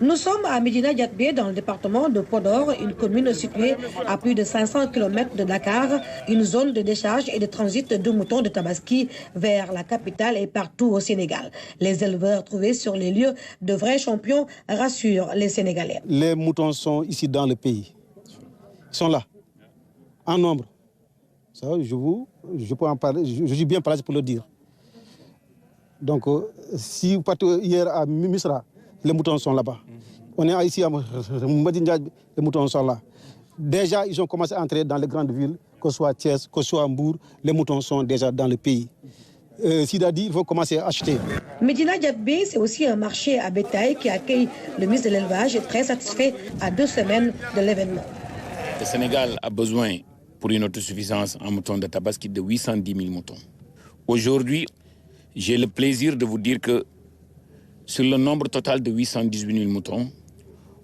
Nous sommes à Médina Diatbé, dans le département de Podor, une commune située à plus de 500 km de Dakar, une zone de décharge et de transit de moutons de Tabaski vers la capitale et partout au Sénégal. Les éleveurs trouvés sur les lieux de vrais champions rassurent les Sénégalais. Les moutons sont ici dans le pays. Ils sont là, en nombre. Ça, je peux en parler, je suis bien placé pour le dire. Donc, si vous partez hier à Misra, les moutons sont là-bas. On est ici à Medina, les moutons sont là. Déjà, ils ont commencé à entrer dans les grandes villes, que ce soit Thiès, que ce soit Mbour, les moutons sont déjà dans le pays. Sidadi, il faut commencer à acheter. Médina Diatbé, c'est aussi un marché à bétail qui accueille le ministre de l'élevage, très satisfait à 2 semaines de l'événement. Le Sénégal a besoin, pour une autosuffisance en moutons de Tabaski, de 810 000 moutons. Aujourd'hui, j'ai le plaisir de vous dire que sur le nombre total de 818 000 moutons,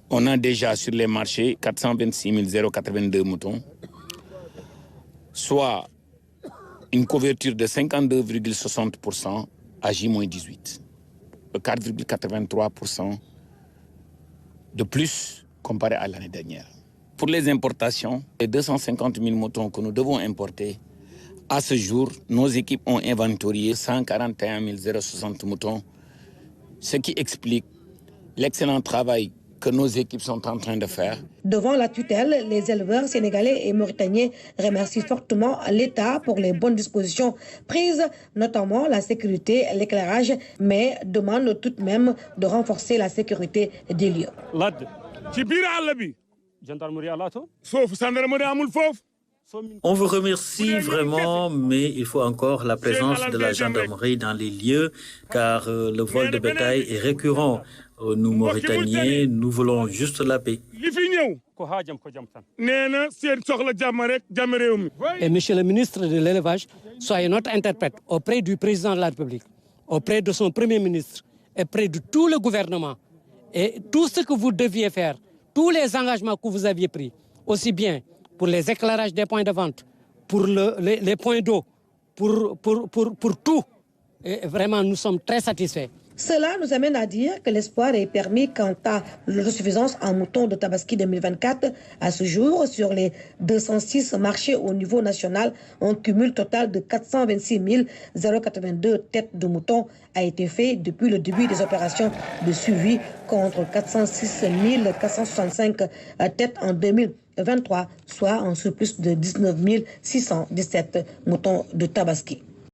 on a déjà sur les marchés 426 082 moutons, soit une couverture de 52,60% à J-18, 4,83% de plus comparé à l'année dernière. Pour les importations, les 250 000 moutons que nous devons importer, à ce jour, nos équipes ont inventorié 141 060 moutons, ce qui explique l'excellent travail que nos équipes sont en train de faire. Devant la tutelle, les éleveurs sénégalais et mauritaniens remercient fortement l'État pour les bonnes dispositions prises, notamment la sécurité, l'éclairage, mais demandent tout de même de renforcer la sécurité des lieux. On vous remercie vraiment, mais il faut encore la présence de la gendarmerie dans les lieux, car le vol de bétail est récurrent. Nous, Mauritaniens, nous voulons juste la paix. Et monsieur le ministre de l'élevage, soyez notre interprète auprès du président de la République, auprès de son premier ministre, et auprès de tout le gouvernement. Et tout ce que vous deviez faire, tous les engagements que vous aviez pris, aussi bien pour les éclairages des points de vente, pour les points d'eau, pour tout. Et vraiment, nous sommes très satisfaits. Cela nous amène à dire que l'espoir est permis quant à l'autosuffisance en moutons de Tabaski 2024. À ce jour, sur les 206 marchés au niveau national, un cumul total de 426 082 têtes de moutons a été fait depuis le début des opérations de suivi contre 406 465 têtes en 2023, soit un surplus de 19 617 moutons de Tabaski.